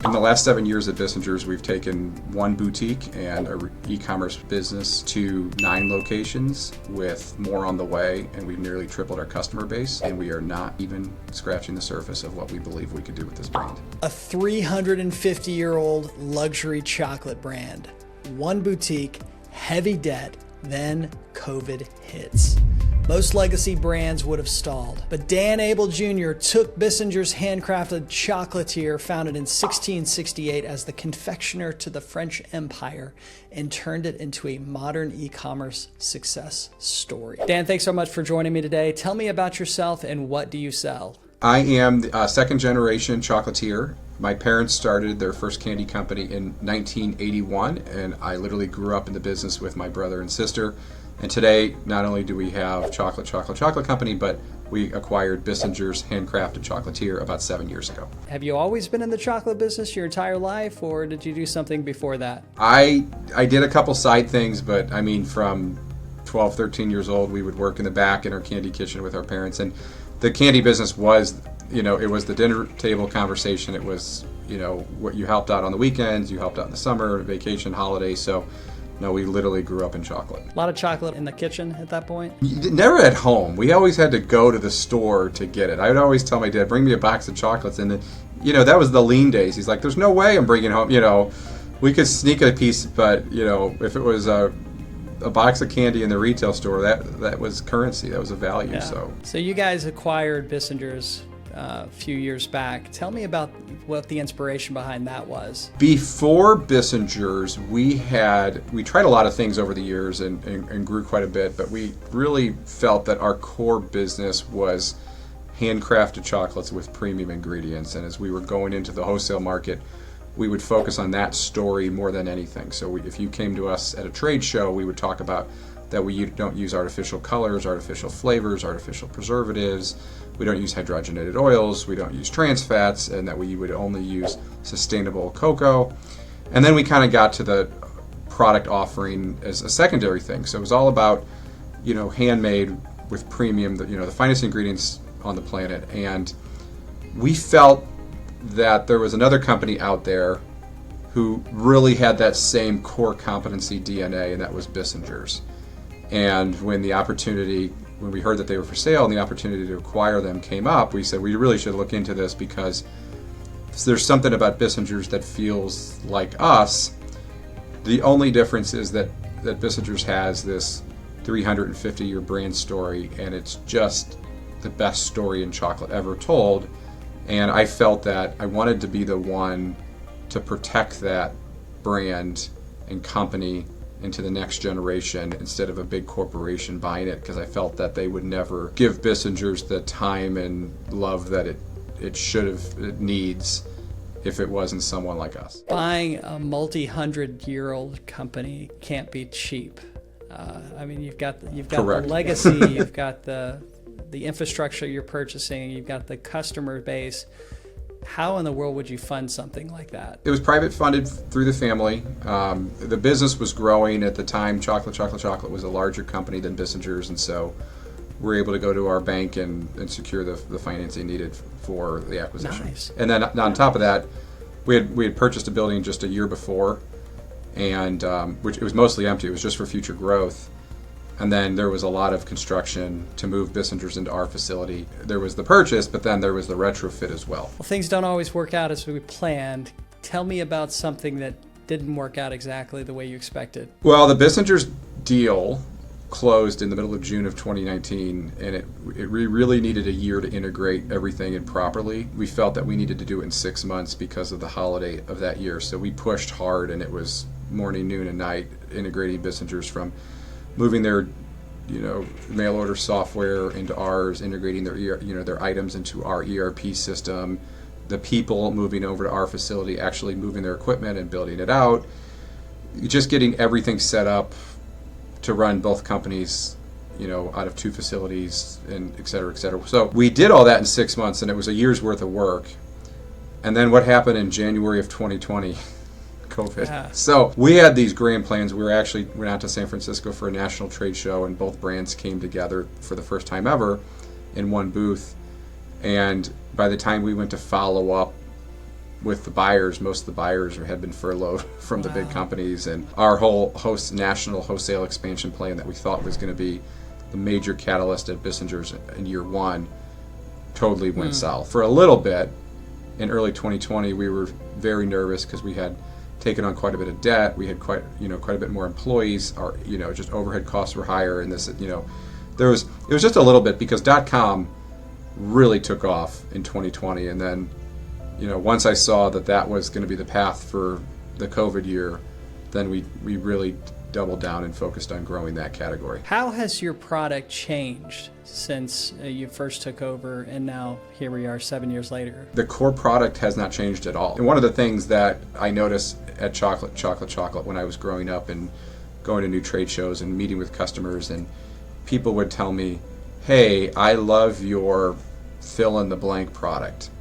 In the last 7 years at Bissinger's, we've taken one boutique and an e-commerce business to 9 locations with more on the way, and we've nearly tripled our customer base, and we are not even scratching the surface of what we believe we could do with this brand. A 350-year-old luxury chocolate brand, one boutique, heavy debt, then COVID hits. Most legacy brands would have stalled, but Dan Abel Jr. took Bissinger's handcrafted chocolatier, founded in 1668 as the confectioner to the French Empire, and turned it into a modern e-commerce success story. Dan, thanks so much for joining me today. Tell me about yourself and what do you sell? I am a second generation chocolatier. My parents started their first candy company in 1981, and I literally grew up in the business with my brother and sister. And today, not only do we have chocolate company, but we acquired Bissinger's handcrafted chocolatier about 7 years ago. Have you always been in the chocolate business your entire life, or did you do something before that? I did a couple side things, but I mean, from 12, 13 years old, we would work in the back in our candy kitchen with our parents. And the candy business was, it was the dinner table conversation. It was, what you helped out on the weekends, you helped out in the summer, vacation, holidays. So no, we literally grew up in chocolate. A lot of chocolate in the kitchen at that point? Never at home. We always had to go to the store to get it. I would always tell my dad, bring me a box of chocolates. And then, that was the lean days. He's like, there's no way I'm bringing home, we could sneak a piece, but, if it was a box of candy in the retail store, that was currency. That was a value. Yeah. So you guys acquired Bissinger's a few years back. Tell me about what the inspiration behind that was. Before Bissinger's, we tried a lot of things over the years and grew quite a bit, but we really felt that our core business was handcrafted chocolates with premium ingredients. And as we were going into the wholesale market, we would focus on that story more than anything. So if you came to us at a trade show, we would talk about that we don't use artificial colors, artificial flavors, artificial preservatives. We don't use hydrogenated oils. We don't use trans fats, and that we would only use sustainable cocoa. And then we kind of got to the product offering as a secondary thing. So it was all about, handmade with premium, the finest ingredients on the planet. And we felt that there was another company out there who really had that same core competency DNA, and that was Bissinger's. And when we heard that they were for sale and the opportunity to acquire them came up, we said we really should look into this, because there's something about Bissinger's that feels like us. The only difference is that Bissinger's has this 350-year brand story, and it's just the best story in chocolate ever told. And I felt that I wanted to be the one to protect that brand and company into the next generation instead of a big corporation buying it, because I felt that they would never give Bissinger's the time and love that it needs if it wasn't someone like us. Buying a multi-100-year-old company can't be cheap. You've got Correct. The legacy, you've got the infrastructure you're purchasing, you've got the customer base. How in the world would you fund something like that? It was private funded through the family. The business was growing at the time. Chocolate was a larger company than Bissinger's, and so we were able to go to our bank and secure the financing needed for the acquisition. Nice. And then on top of that, we had purchased a building just a year before, and which it was mostly empty. It was just for future growth. And then there was a lot of construction to move Bissinger's into our facility. There was the purchase, but then there was the retrofit as well. Well, things don't always work out as we planned. Tell me about something that didn't work out exactly the way you expected. Well, the Bissinger's deal closed in the middle of June of 2019, and we really needed a year to integrate everything in properly. We felt that we needed to do it in 6 months because of the holiday of that year. So we pushed hard, and it was morning, noon, and night integrating Bissinger's, from moving their, mail order software into ours, integrating their items into our ERP system, the people moving over to our facility, actually moving their equipment and building it out, just getting everything set up to run both companies, out of 2 facilities, and et cetera, et cetera. So we did all that in 6 months, and it was a year's worth of work. And then what happened in January of 2020? COVID. Yeah. So we had these grand plans. We went out to San Francisco for a national trade show, and both brands came together for the first time ever in one booth. And by the time we went to follow up with the buyers. Most of the buyers had been furloughed from the big companies, and our whole national wholesale expansion plan that we thought was going to be the major catalyst at Bissinger's in year one totally went south. For a little bit, in early 2020, we were very nervous because we had taken on quite a bit of debt. We had quite a bit more employees. Our just overhead costs were higher, and this it was just a little bit because .com really took off in 2020, and then once I saw that was going to be the path for the COVID year, then we really doubled down and focused on growing that category. How has your product changed since you first took over, and now here we are 7 years later? The core product has not changed at all. And one of the things that I noticed at Chocolate when I was growing up and going to new trade shows and meeting with customers, and people would tell me, hey, I love your fill in the blank product.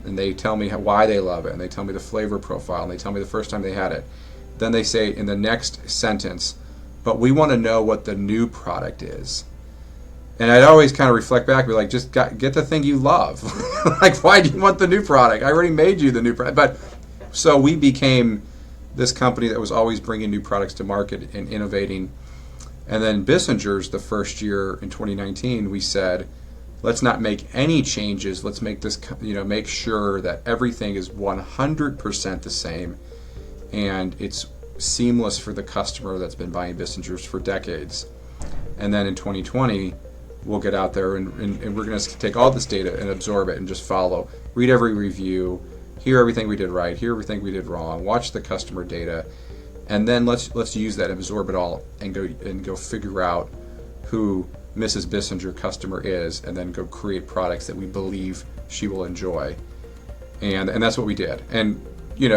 And they tell me why they love it, and they tell me the flavor profile, and they tell me the first time they had it. Then they say in the next sentence, but we want to know what the new product is. And I'd always kind of reflect back and be like, just get the thing you love. Like, why do you want the new product? I already made you the new product. But so we became this company that was always bringing new products to market and innovating. And then Bissinger's, the first year in 2019, we said, let's not make any changes. Let's make this, make sure that everything is 100% the same, and it's seamless for the customer that's been buying Bissinger's for decades. And then in 2020, we'll get out there and we're going to take all this data and absorb it and just follow, read every review, hear everything we did right, hear everything we did wrong, watch the customer data, and then let's use that, absorb it all, and go figure out who Mrs. Bissinger customer is, and then go create products that we believe she will enjoy. And that's what we did. And the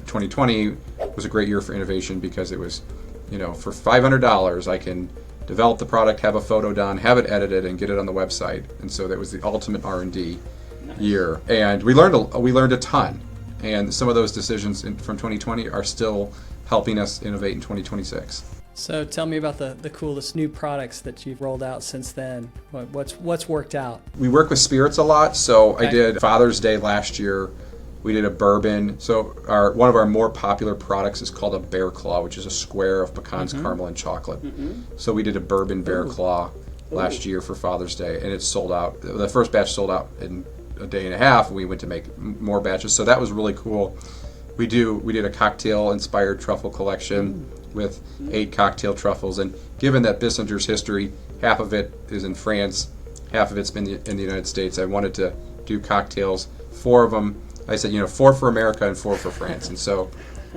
2020 was a great year for innovation because it was, for $500 I can develop the product, have a photo done, have it edited, and get it on the website. And so that was the ultimate R&D year. And we learned a ton. And some of those decisions from 2020 are still helping us innovate in 2026. So tell me about the coolest new products that you've rolled out since then. What's worked out? We work with spirits a lot. So Okay. I did Father's Day last year. We did a bourbon. So one of our more popular products is called a Bear Claw, which is a square of pecans, caramel, and chocolate. So we did a bourbon Bear Claw last year for Father's Day, and it sold out. The first batch sold out in a day and a half. We went to make more batches, so that was really cool. We did a cocktail-inspired truffle collection with 8 cocktail truffles, and given that Bissinger's history, half of it is in France, half of it's been in the United States, I wanted to do cocktails, 4 of them. I said, 4 for America and 4 for France. And so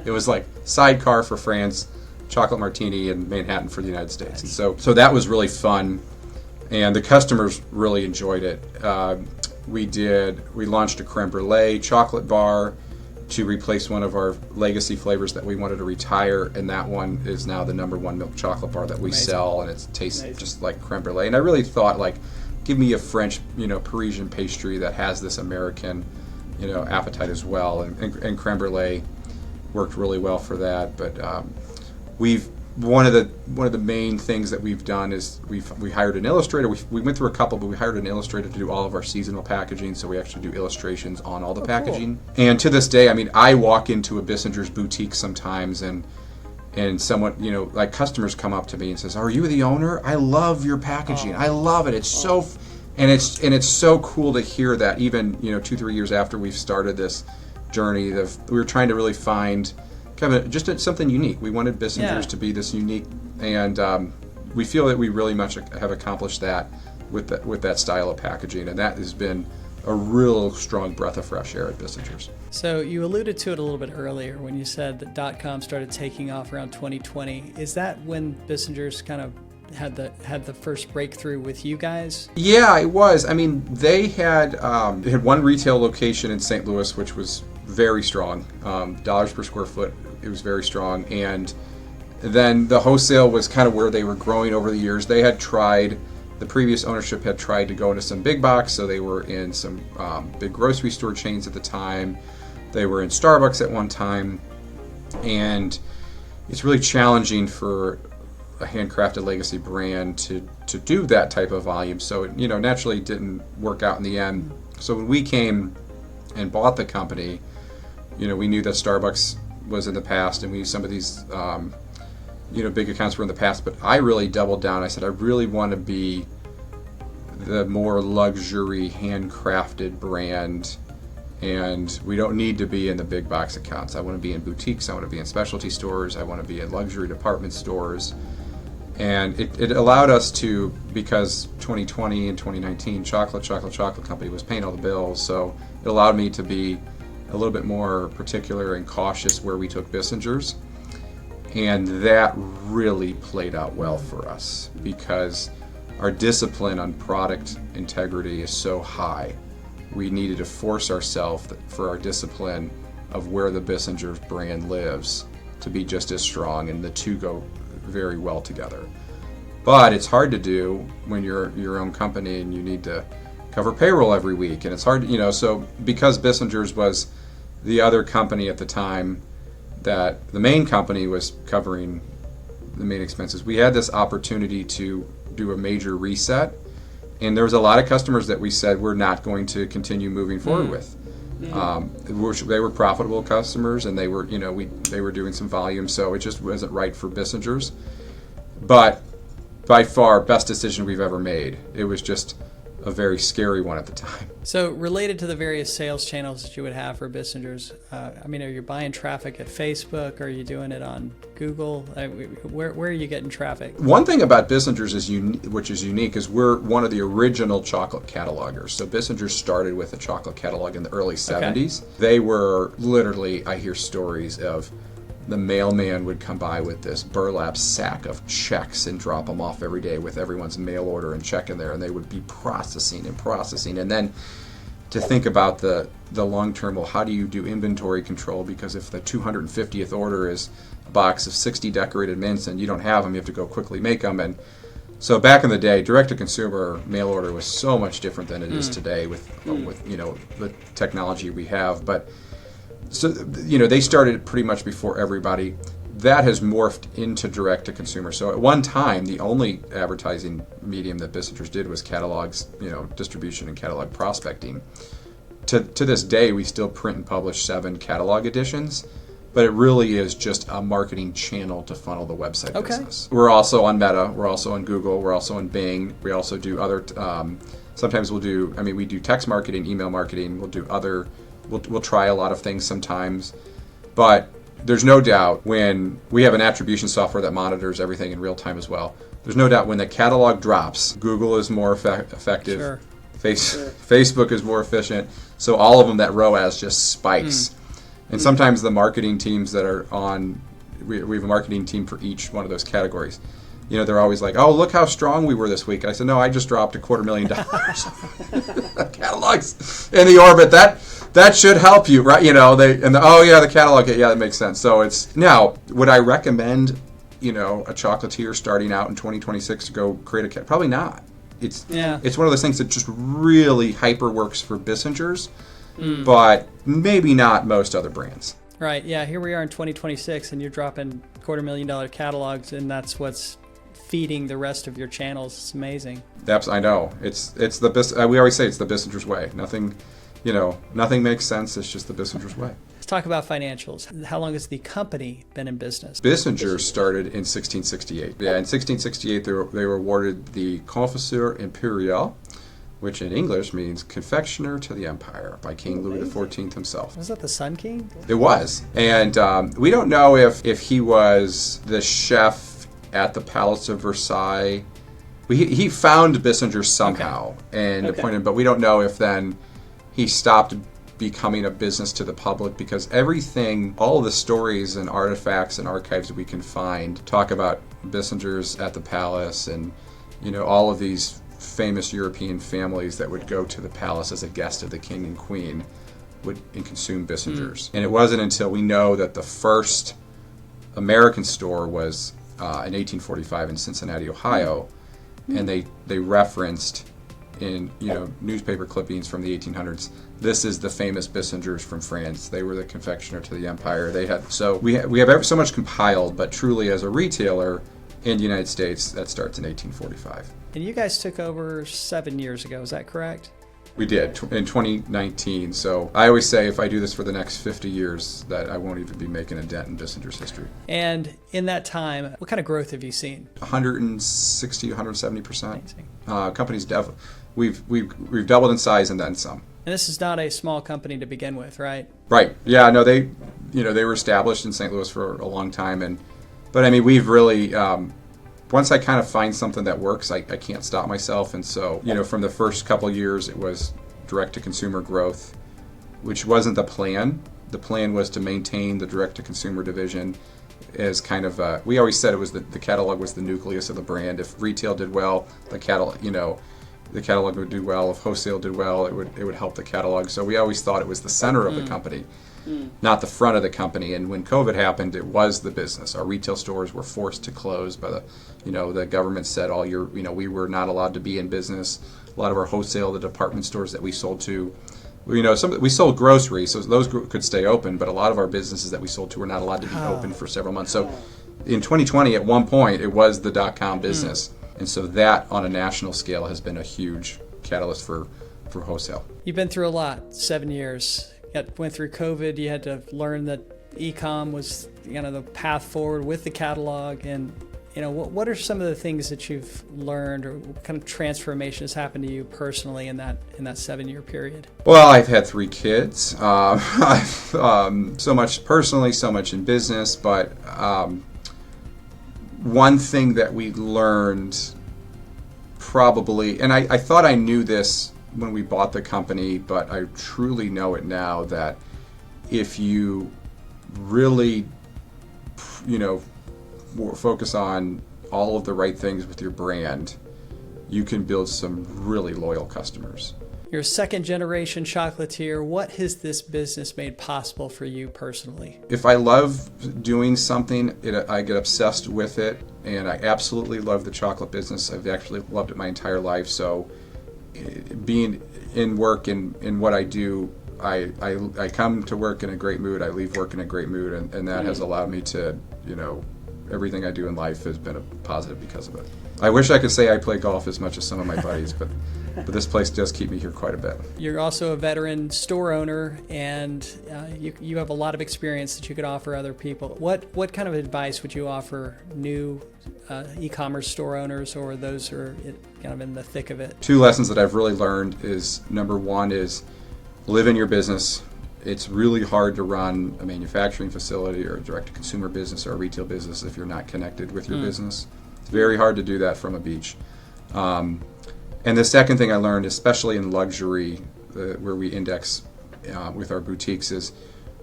it was like sidecar for France, chocolate martini, and Manhattan for the United States. And so that was really fun, and the customers really enjoyed it. We launched a creme brulee chocolate bar to replace one of our legacy flavors that we wanted to retire, and that one is now the #1 milk chocolate bar that we sell, and it tastes just like creme brulee. And I really thought, give me a French, Parisian pastry that has this American appetite as well, and creme brulee worked really well for that. But one of the main things that we've done is we hired an illustrator. We went through a couple, but we hired an illustrator to do all of our seasonal packaging. So we actually do illustrations on all the packaging. Cool. And to this day, I walk into a Bissinger's boutique sometimes, and someone, customers come up to me and says, "Are you the owner? I love your packaging. I love it. It's so." And it's so cool to hear that even 2-3 years after we've started this journey, we were trying to really find kind of just something unique. We wanted Bissinger's to be this unique, and we feel that we really much have accomplished that with that style of packaging, and that has been a real strong breath of fresh air at Bissinger's. So you alluded to it a little bit earlier when you said that .com started taking off around 2020. Is that when Bissinger's kind of had the first breakthrough with you guys? Yeah, it was. They had one retail location in St. Louis, which was very strong. Dollars per square foot, it was very strong. And then the wholesale was kind of where they were growing over the years. They had tried, the previous ownership had tried to go into some big box, so they were in some big grocery store chains at the time. They were in Starbucks at one time. And it's really challenging for a handcrafted legacy brand to do that type of volume. So it, naturally didn't work out in the end. So when we came and bought the company, we knew that Starbucks was in the past, and we knew some of these, big accounts were in the past. But I really doubled down. I said, I really want to be the more luxury, handcrafted brand, and we don't need to be in the big box accounts. I want to be in boutiques. I want to be in specialty stores. I want to be in luxury department stores. And it allowed us to, because 2020 and 2019, Chocolate Company was paying all the bills, so it allowed me to be a little bit more particular and cautious where we took Bissinger's. And that really played out well for us because our discipline on product integrity is so high. We needed to force ourselves for our discipline of where the Bissinger's brand lives to be just as strong, and the two go very well together. But it's hard to do when you're your own company and you need to cover payroll every week, and it's hard, so because Bissinger's was the other company at the time that the main company was covering the main expenses, we had this opportunity to do a major reset, and there was a lot of customers that we said we're not going to continue moving forward with. They were profitable customers, and they were, they were doing some volume, so it just wasn't right for Bissinger's. But by far, best decision we've ever made. It was just a very scary one at the time. So related to the various sales channels that you would have for Bissinger's, are you buying traffic at Facebook? Are you doing it on Google? Where are you getting traffic? One thing about Bissinger's which is unique, is we're one of the original chocolate catalogers. So Bissinger started with a chocolate catalog in the early 70s. Okay. They were literally, I hear stories of the mailman would come by with this burlap sack of checks and drop them off every day with everyone's mail order and check in there, and they would be processing. And then to think about the long term, well, how do you do inventory control? Because if the 250th order is a box of 60 decorated mints and you don't have them, you have to go quickly make them. And so back in the day, direct-to-consumer mail order was so much different than it is today with the technology we have. But so, they started pretty much before everybody. That has morphed into direct-to-consumer. So at one time, the only advertising medium that Bissinger's did was catalogs, distribution and catalog prospecting. To this day, we still print and publish 7 catalog editions, but it really is just a marketing channel to funnel the website business. We're also on Meta. We're also on Google. We're also on Bing. We also do other, sometimes we do text marketing, email marketing. We'll do other. We'll try a lot of things sometimes, but there's no doubt when we have an attribution software that monitors everything in real time as well. There's no doubt when the catalog drops, Google is more effective. Sure. Facebook is more efficient. So all of them, that ROAS just spikes. And sometimes the marketing teams that are on, we have a marketing team for each one of those categories. They're always like, "Oh, look how strong we were this week." I said, "No, I just dropped $250,000 catalogs in the orbit. That should help you, right?" The catalog. Yeah, that makes sense. So it's now. Would I recommend, a chocolatier starting out in 2026 to go create a Probably not. It's one of those things that just really hyper works for Bissinger's, but maybe not most other brands. Right. Yeah. Here we are in 2026, and you're dropping $250,000 catalogs, and that's what's feeding the rest of your channels. It's amazing. I know. It's the we always say it's the Bissinger's way. Nothing makes sense. It's just the Bissinger's way. Let's talk about financials. How long has the company been in business? Bissinger started in 1668. Yeah, in 1668 they were awarded the Confesseur Impérial, which in English means confectioner to the empire, by King Louis XIV himself. Was that the Sun King? It was. And we don't know if he was the chef at the Palace of Versailles. He found Bissinger somehow and appointed, but we don't know if then he stopped becoming a business to the public, because all of the stories and artifacts and archives that we can find talk about Bissinger's at the palace, and all of these famous European families that would go to the palace as a guest of the king and queen would consume Bissinger's. And it wasn't until we know that the first American store was in 1845 in Cincinnati, Ohio, and they referenced in newspaper clippings from the 1800s, this is the famous Bissinger's from France. They were the confectioner to the empire. We have so much compiled, but truly as a retailer in the United States, that starts in 1845. And you guys took over 7 years ago, is that correct? We did in 2019. So I always say if I do this for the next 50 years, that I won't even be making a dent in Bissinger's history. And in that time, what kind of growth have you seen? 160, 170%. Companies we've doubled in size and then some. And this is not a small company to begin with, right? Right. Yeah. No. They were established in St. Louis for a long time, but I mean, we've really. Once I kind of find something that works, I can't stop myself. And so, from the first couple of years, it was direct-to-consumer growth, which wasn't the plan. The plan was to maintain the direct-to-consumer division as kind of, we always said it was the catalog was the nucleus of the brand. If retail did well, the catalog would do well. If wholesale did well, it would help the catalog. So we always thought it was the center of the company, not the front of the company. And when COVID happened, it was the business. Our retail stores were forced to close by the government said we were not allowed to be in business. A lot of our wholesale, the department stores that we sold to, we sold groceries, so those could stay open, but a lot of our businesses that we sold to were not allowed to be open for several months. So in 2020, at one point, it was the .com business. And so that, on a national scale, has been a huge catalyst for wholesale. You've been through a lot, 7 years. Went through COVID. You had to learn that Ecom was the path forward with the catalog. And what are some of the things that you've learned, or what kind of transformation has happened to you personally in that 7-year period? Well, I've had 3 kids. I've so much personally, so much in business, but. One thing that we learned probably, and I thought I knew this when we bought the company, but I truly know it now, that if you really, focus on all of the right things with your brand, you can build some really loyal customers. You're a second-generation chocolatier. What has this business made possible for you personally? If I love doing something, I get obsessed with it, and I absolutely love the chocolate business. I've actually loved it my entire life. So being in work and in what I do, I come to work in a great mood. I leave work in a great mood, and that has allowed me to, everything I do in life has been a positive because of it. I wish I could say I play golf as much as some of my buddies, but this place does keep me here quite a bit. You're also a veteran store owner, and you have a lot of experience that you could offer other people. What kind of advice would you offer new e-commerce store owners, or those who are kind of in the thick of it? 2 lessons that I've really learned is, number 1 is live in your business. It's really hard to run a manufacturing facility or a direct-to-consumer business or a retail business if you're not connected with your business. It's very hard to do that from a beach. And the second thing I learned, especially in luxury, where we index with our boutiques, is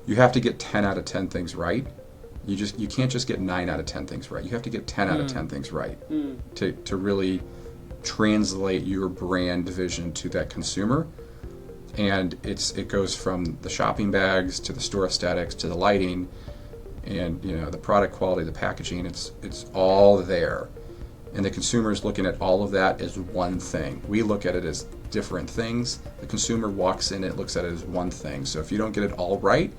you have to get 10 out of 10 things right. You can't just get 9 out of 10 things right. You have to get 10 out of 10 things right to really translate your brand vision to that consumer. And it goes from the shopping bags to the store aesthetics to the lighting, and the product quality, the packaging. It's all there. And the consumer is looking at all of that as one thing. We look at it as different things. The consumer walks in and looks at it as one thing. So if you don't get it all right,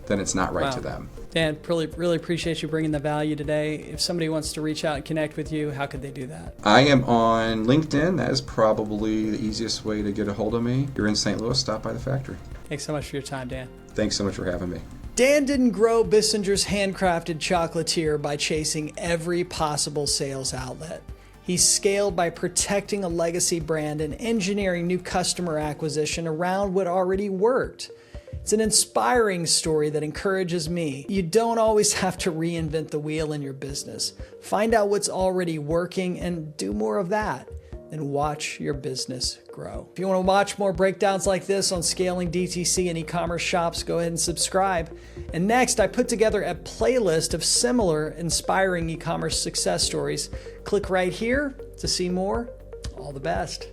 then it's not right to them. Dan, really appreciate you bringing the value today. If somebody wants to reach out and connect with you, how could they do that? I am on LinkedIn. That is probably the easiest way to get a hold of me. If you're in St. Louis, stop by the factory. Thanks so much for your time, Dan. Thanks so much for having me. Dan didn't grow Bissinger's handcrafted chocolatier by chasing every possible sales outlet. He scaled by protecting a legacy brand and engineering new customer acquisition around what already worked. It's an inspiring story that encourages me. You don't always have to reinvent the wheel in your business. Find out what's already working and do more of that. Then watch your business grow. If you want to watch more breakdowns like this on scaling DTC and e-commerce shops, go ahead and subscribe. And next, I put together a playlist of similar inspiring e-commerce success stories. Click right here to see more. All the best.